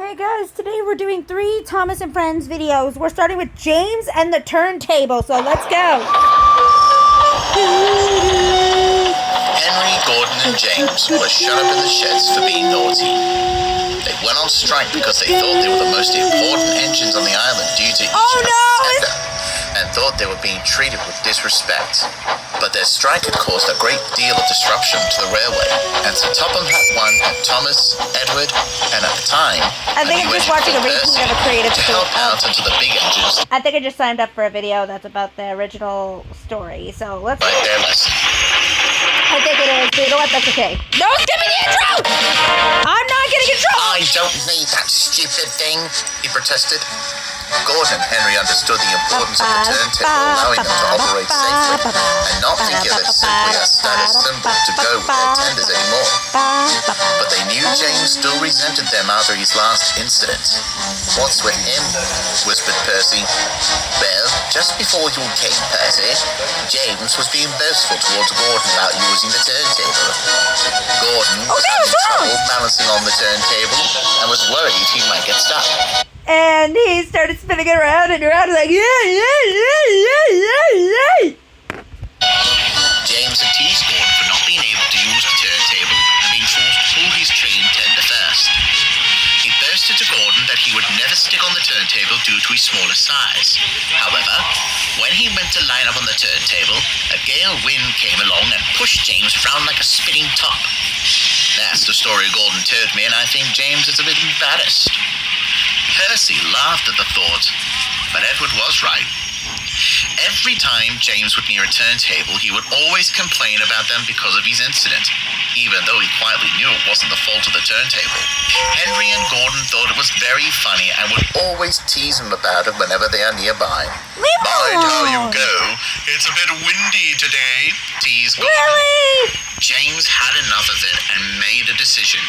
Alright guys, today we're doing 3 Thomas and Friends videos. We're starting with James and the turntable, so let's go. Henry, Gordon and James were shut up in the sheds for being naughty. They went on strike because they thought they were the most important engines on the island due to each tender, and thought they were being treated with disrespect. But their strike had caused a great deal of disruption to the railway, and so Topham had one at Thomas, Edward, and at the time, I think I'm just watching a repeat of a creative to help out into the big engines. I think I just signed up for a video that's about the original story, so let's Right their lesson. I think it is, but you know what, that's okay. No, give me the intro! I'm not getting in trouble! I don't need that stupid thing, he protested. Gordon and Henry understood the importance of the turntable allowing them to operate safely and not think of it simply a status symbol to go with their tenders anymore. But they knew James still resented them after his last incident. What's with him? Whispered Percy. Well, just before you came, Percy, James was being boastful towards Gordon about using the turntable. Gordon was having trouble balancing on the turntable and was worried he might get stuck. And he started spinning it around and around like, yeah. James had teased Gordon for not being able to use the turntable and being forced to pull his train tender first. He boasted to Gordon that he would never stick on the turntable due to his smaller size. However, when he went to line up on the turntable, a gale wind came along and pushed James round like a spinning top. That's the story Gordon told me, and I think James is a bit embarrassed. Percy laughed at the thought, but Edward was right. Every time James would near a turntable, he would always complain about them because of his incident, even though he quietly knew it wasn't the fault of the turntable. Henry and Gordon thought it was very funny and would always tease him about it whenever they are nearby. Mind how you go. It's a bit windy today, teased Gordon. Really? James had enough of it and made a decision.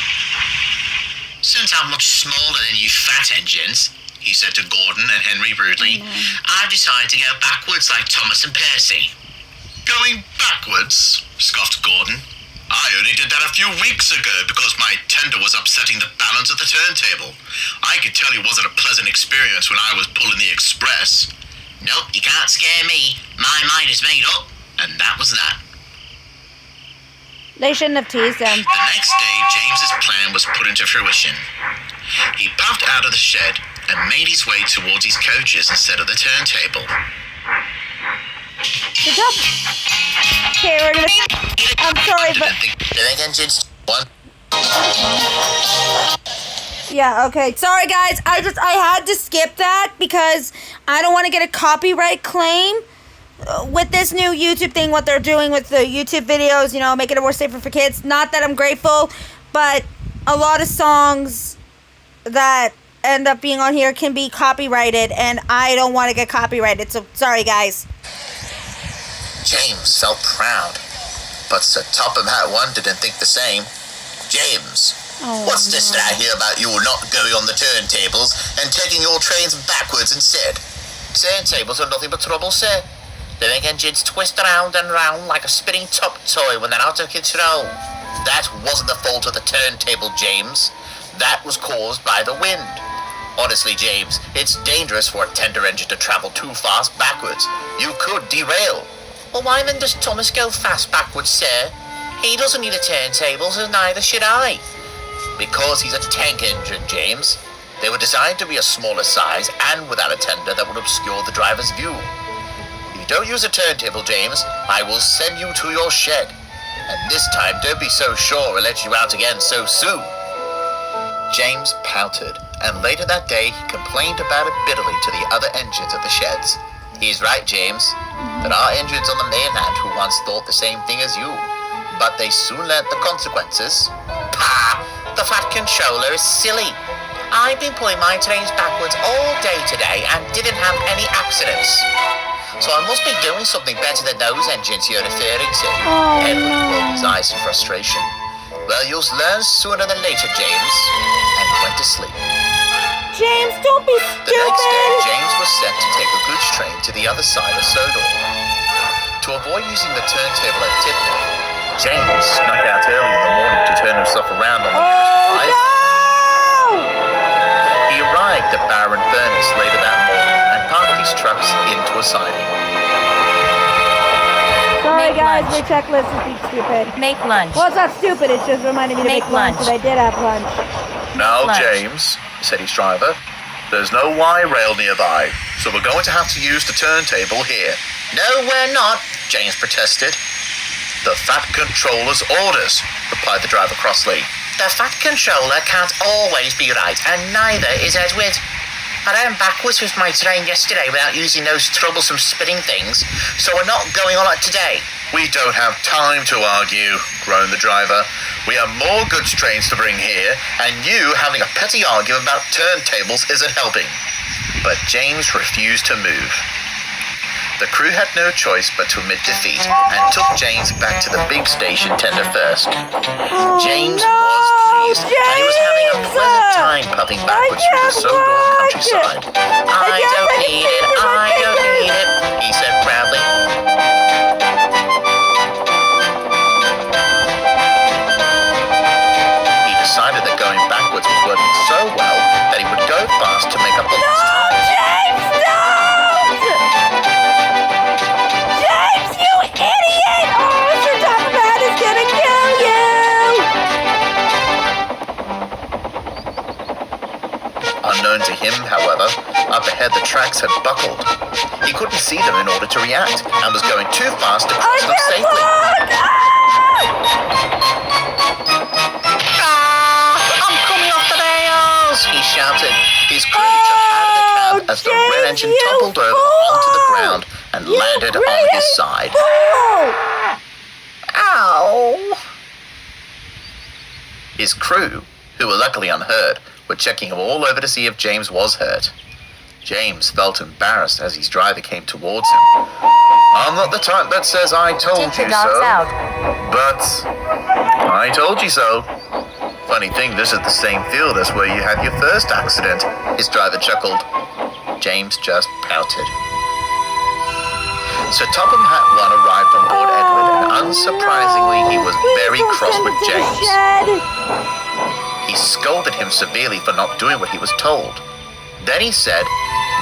Since I'm much smaller than you fat engines, he said to Gordon and Henry rudely, I've decided to go backwards like Thomas and Percy. Going backwards? Scoffed Gordon. I only did that a few weeks ago because my tender was upsetting the balance of the turntable. I could tell you it wasn't a pleasant experience when I was pulling the express. Nope, you can't scare me. My mind is made up. And that was that. They shouldn't have teased him. The next day, James's plan was put into fruition. He puffed out of the shed and made his way towards his coaches instead of the turntable. Good job. Okay, we're gonna... I'm sorry, but... Yeah, okay. Sorry, guys. I had to skip that because I don't want to get a copyright claim. With this new YouTube thing, what they're doing with the YouTube videos, you know, making it more safer for kids. Not that I'm grateful, but a lot of songs that end up being on here can be copyrighted, and I don't want to get copyrighted, so sorry, guys. James felt proud, but Sir Topham Hat One didn't think the same. James, what's this that I hear about you not going on the turntables and taking your trains backwards instead? Turntables are nothing but trouble, sir. They make engines twist around and round like a spinning top toy when they're out of control. That wasn't the fault of the turntable, James. That was caused by the wind. Honestly, James, it's dangerous for a tender engine to travel too fast backwards. You could derail. Well, why then does Thomas go fast backwards, sir? He doesn't need a turntable, so neither should I. Because he's a tank engine, James. They were designed to be a smaller size and without a tender that would obscure the driver's view. Don't use a turntable, James. I will send you to your shed. And this time, don't be so sure I'll let you out again so soon. James pouted, and later that day he complained about it bitterly to the other engines at the sheds. He's right, James. There are engines on the mainland who once thought the same thing as you, but they soon learnt the consequences. Pah! The fat controller is silly. I've been pulling my trains backwards all day today and didn't have any accidents. So I must be doing something better than those engines you're referring to. Edward rolled his eyes in frustration. Well, you'll learn sooner than later, James. And he went to sleep. James, don't be stupid! The next day, James was sent to take a goods train to the other side of Sodor. To avoid using the turntable at Tipton, James snuck out early in the morning to turn himself around on the nearest island. No! the barren furnace later that morning and parked his trucks into a siding. Sorry, Make guys, lunch. my checklist is being stupid. Make lunch. Well, it's not stupid. It's just reminding me to make lunch, lunch. and I did have lunch. Now, lunch. James, said his driver, there's no Y rail nearby, so we're going to have to use the turntable here. No, we're not, James protested. The Fat Controller's orders, replied the driver crossly. The Fat Controller can't always be right, and neither is Edward. I ran backwards with my train yesterday without using those troublesome spinning things, so we're not going on it today. We don't have time to argue, groaned the driver. We have more goods trains to bring here, and you having a petty argument about turntables isn't helping. But James refused to move. The crew had no choice but to admit defeat and took James back to the big station tender first. James was pleased, and he was having a pleasant time puffing backwards through the so-called countryside. I don't need it, he said proudly. He decided that going backwards was working so well that he would go fast to make up the lost time. James, don't! James, you idiot! Oh, Sir toThomas is gonna kill you! Unknown to him, however, up ahead the tracks had buckled. He couldn't see them in order to react, and was going too fast to cross them safely. I'm coming off the rails! He shouted. His crew jumped out of the cab as the red engine toppled over onto the ground and landed on his side. Ow! His crew, who were luckily unhurt, were checking him all over to see if James was hurt. James felt embarrassed as his driver came towards him. I'm not the type that says I told Take you your dogs so, out. but I told you so. Funny thing, this is the same field as where you had your first accident, his driver chuckled. James just pouted. So Topham Hat 1 arrived on board Edward, and unsurprisingly, he was very cross with James. He scolded him severely for not doing what he was told. Then he said,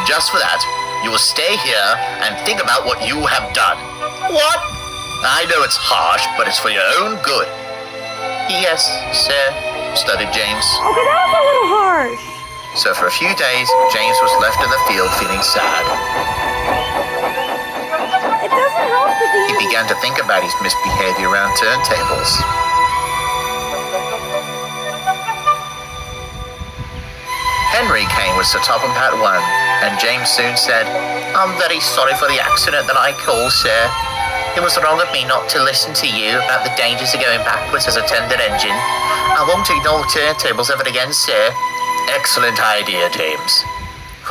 just for that, you will stay here and think about what you have done. What? I know it's harsh, but it's for your own good. Yes, sir, stuttered James. Okay, that was a little harsh. So for a few days, James was left in the field feeling sad. It doesn't help to He began to think about his misbehavior around turntables. Henry came with Sir Topham Hat 1, and James soon said, I'm very sorry for the accident that I caused, sir. It was wrong of me not to listen to you about the dangers of going backwards as a tender engine. I won't ignore turntables ever again, sir. Excellent idea, James.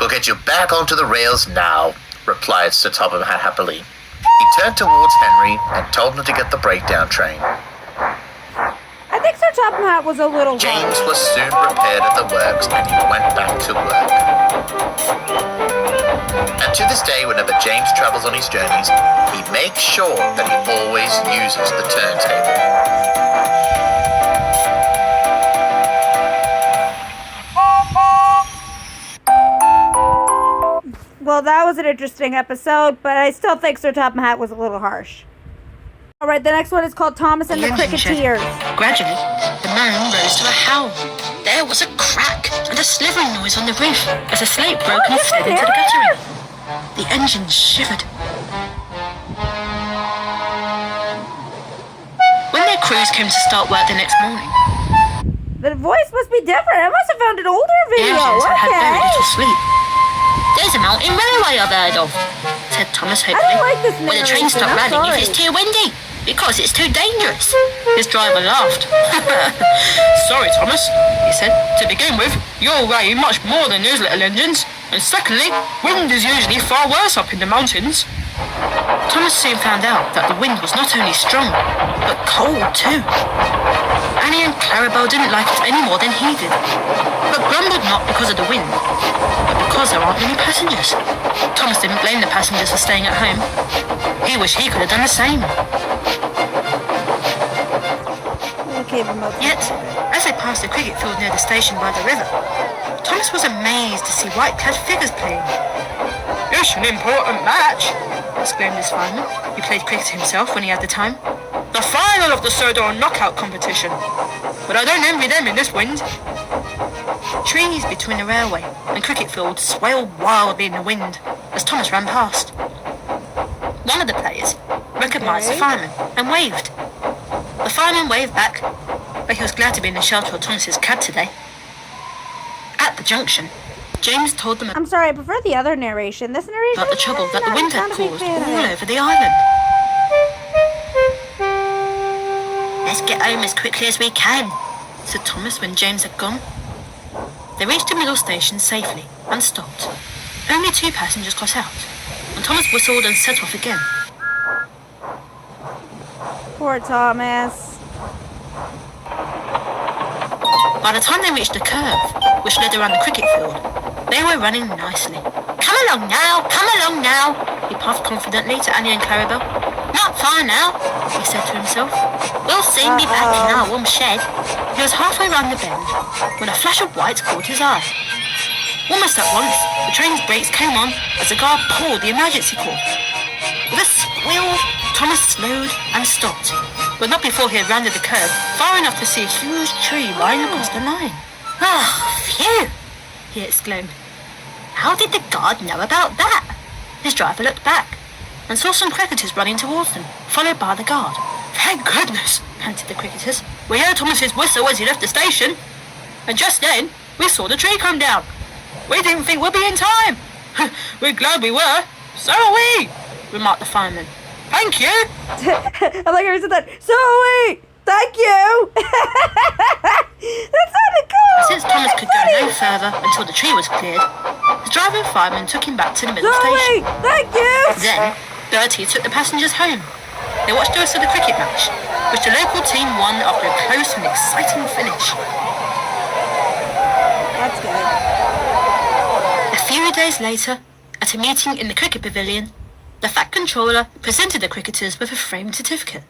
We'll get you back onto the rails now, replied Sir Topham Hat happily. He turned towards Henry and told him to get the breakdown train. I think Sir Topham Hat was a little James harsh. was soon repaired at the works and he went back to work. And to this day, whenever James travels on his journeys, he makes sure that he always uses the turntable. Well, that was an interesting episode, but I still think Sir Topham Hat was a little harsh. All right, the next one is called Thomas and the Cricketeers. Gradually, the man rose to a howl. There was a crack and a slithering noise on the roof as a slate broke and slid into the guttering. The engine shivered. When their crews came to start work the next morning, The voice must be different. I must have found an older the video. engines had had very Okay. little sleep. There's a mountain railway I've heard of, said Thomas I hopefully. don't like this When the train narration, stopped I'm running, if sorry. it's too windy, because it's too dangerous. His driver laughed. Sorry, Thomas, he said. To begin with, you'll weigh much more than those little engines. And secondly, wind is usually far worse up in the mountains. Thomas soon found out that the wind was not only strong, but cold too. Annie and Clarabelle didn't like it any more than he did, but grumbled not because of the wind, but because there aren't many passengers. Thomas didn't blame the passengers for staying at home. He wished he could have done the same. Okay, cave remote. Yet, as they passed the cricket field near the station by the river, Thomas was amazed to see white-clad figures playing. "It's an important match," exclaimed his fireman, who played cricket himself when he had the time. "The final of the Sodor knockout competition. But I don't envy them in this wind." Trees between the railway and cricket field swayed wildly in the wind as Thomas ran past. One of the players recognised the fireman and waved. The fireman waved back, but he was glad to be in the shelter of Thomas's cab today. At the junction, James told them I'm sorry, I prefer the other narration. This narration about the trouble that the wind had not a big caused fan of all it. over the island. "Let's get home as quickly as we can," said Thomas when James had gone. They reached the middle station safely and stopped. Only 2 passengers got out, and Thomas whistled and set off again. Poor Thomas. By the time they reached the curve, which led around the cricket field, they were running nicely. "Come along now," he puffed confidently to Annie and Clarabel. "Not far now," he said to himself. "We'll soon be back in our warm shed." He was halfway round the bend when a flash of white caught his eye. Almost at once, the train's brakes came on as the guard pulled the emergency cord. With a squeal, Thomas slowed and stopped, but not before he had rounded the curve far enough to see a huge tree lying across the line. "Ah, phew!" he exclaimed. "How did the guard know about that?" His driver looked back and saw some cricketers running towards them, followed by the guard. "Thank goodness," panted the cricketers. "We heard Thomas's whistle as he left the station, and just then we saw the tree come down. We didn't think we'd be in time." "We're glad we were." "So are we," remarked the fireman. "Thank you." I like how he said that. So wait, thank you. That sounded cool. Since Thomas could go no further until the tree was cleared, the driver and fireman took him back to the middle So station. wait, thank you. Then, Bertie took the passengers home. They watched the rest of the cricket match, which the local team won after a close and exciting finish. That's good. A few days later, at a meeting in the cricket pavilion, the Fat Controller presented the cricketers with a framed certificate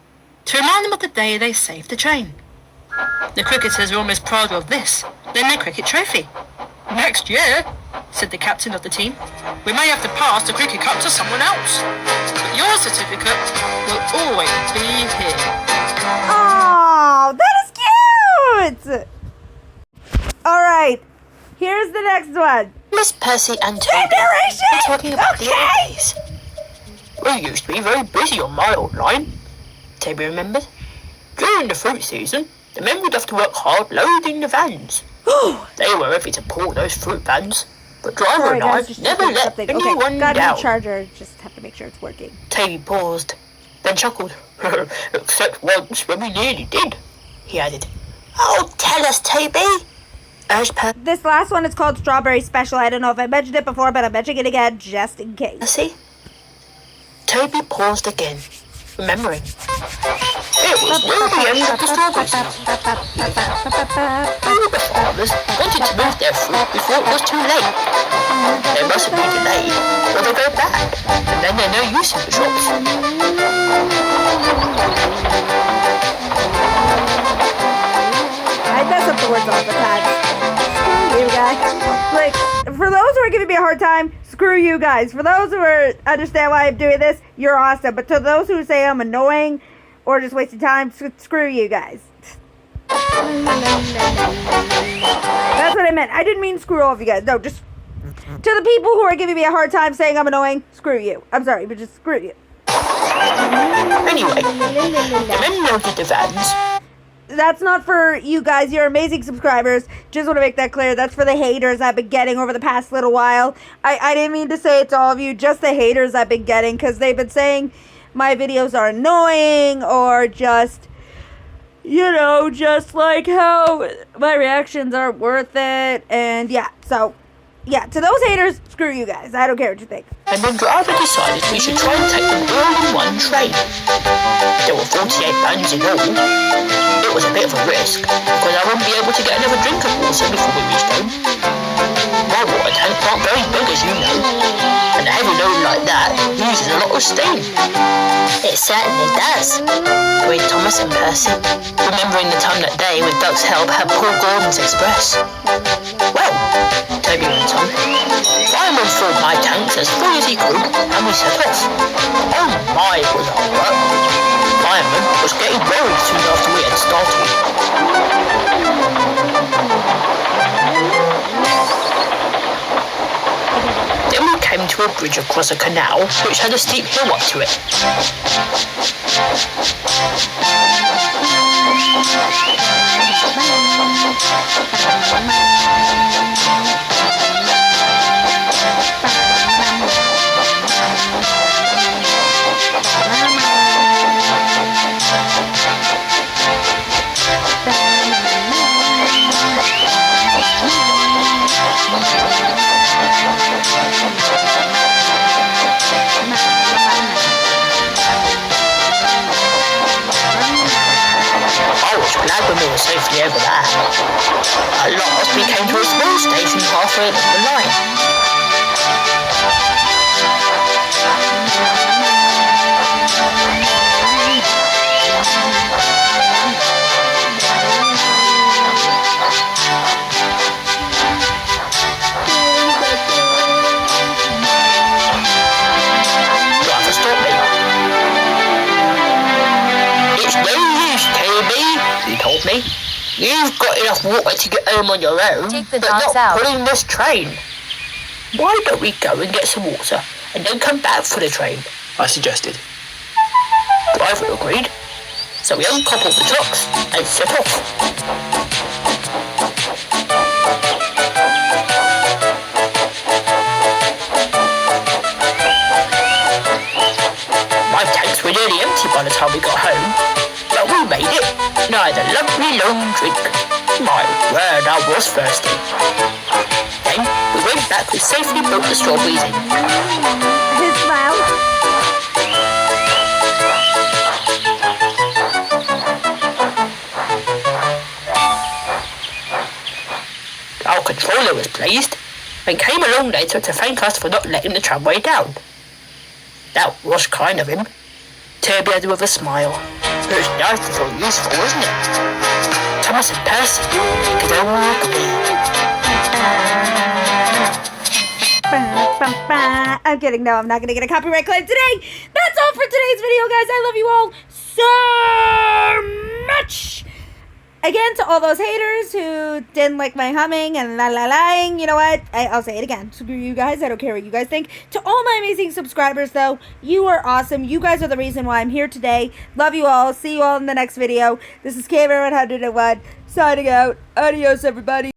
to remind them of the day they saved the train. The cricketers were almost prouder of this than their cricket trophy. "Next year," said the captain of the team, "we may have to pass the cricket cup to someone else. But your certificate will always be here." Oh, that is cute. All right, here's the next one. Miss Percy and Toby narration! were talking about the old Okay. days. "We used to be very busy on my old line," Toby remembered. "During the fruit season, the men would have to work hard loading the vans. They were heavy to pull, those fruit vans, but driver Sorry, and I guys, just never checking let something. anyone Okay, got a down." new charger. Just have to make sure it's working. Toby paused, then chuckled. "Except once when we nearly did," he added. "Oh, tell us, Toby," urged This last one is called Strawberry Special. I don't know if I mentioned it before, but I'm mentioning it again just in case. Percy. Toby paused again, remembering. "It was near the end of the strawberry season. All the farmers wanted to move their fruit before it was too late. They mustn't be delayed, or they go bad, and then they're no use in the shops." I mess up the words all the time. Screw you guys. Like, for those who are giving me a hard time, screw you guys. For those who understand why I'm doing this, you're awesome. But to those who say I'm annoying or just wasting time, screw you guys. That's what I meant. I didn't mean screw all of you guys. No, just to the people who are giving me a hard time saying I'm annoying, screw you. I'm sorry, but just screw you. Anyway, the men loaded the vans. That's not for you guys. You're amazing subscribers. Just want to make that clear. That's for the haters I've been getting over the past little while. I didn't mean to say it to all of you. Just the haters I've been getting. Because they've been saying my videos are annoying. Or just, you know, just like how my reactions aren't worth it. And yeah, so, yeah. To those haters, screw you guys. I don't care what you think. And the driver decided we should try and take them all in one train. There were 48 vans in all. It was a bit of a risk, because I wouldn't be able to get another drink of water before we reached home. My water tank tanks aren't very big, as you know, and a heavy load like that uses a lot of steam. It certainly does, agreed Thomas and Percy, remembering the time that they, with Duck's help, had Paul Gordon's Express. Well, Toby went on, Fireman filled my tanks as full as he could, and we set off. Oh my, it was hard work. Fireman was getting worried soon after we had started. Then we came to a bridge across a canal which had a steep hill up to it. Glad when we were safely over there. At last we came to a small station halfway along the line. Driver stopped me. It's no use, Toby, he told me. You've got enough water to get home on your own, but not pulling this train. Why don't we go and get some water and then come back for the train? I suggested. Driver agreed, so we uncoupled the trucks and set off. My tanks were nearly empty by the time we got home, but we made it. Nice a lovely long drink. My word, I was thirsty. Then we went back and safely put the strawberries in. His smile. Our controller was pleased and came along later to thank us for not letting the tramway down. That was kind of him. Toby added with a smile. It was nice to feel useful, wasn't it? Thomas and Percy could all agree. I'm kidding. No, I'm not going to get a copyright claim today. That's all for today's video, guys. I love you all so much. Again, to all those haters who didn't like my humming and la-la-laing, you know what? I'll say it again. Screw you guys. I don't care what you guys think. To all my amazing subscribers, though, you are awesome. You guys are the reason why I'm here today. Love you all. See you all in the next video. This is K101 signing out. Adios, everybody.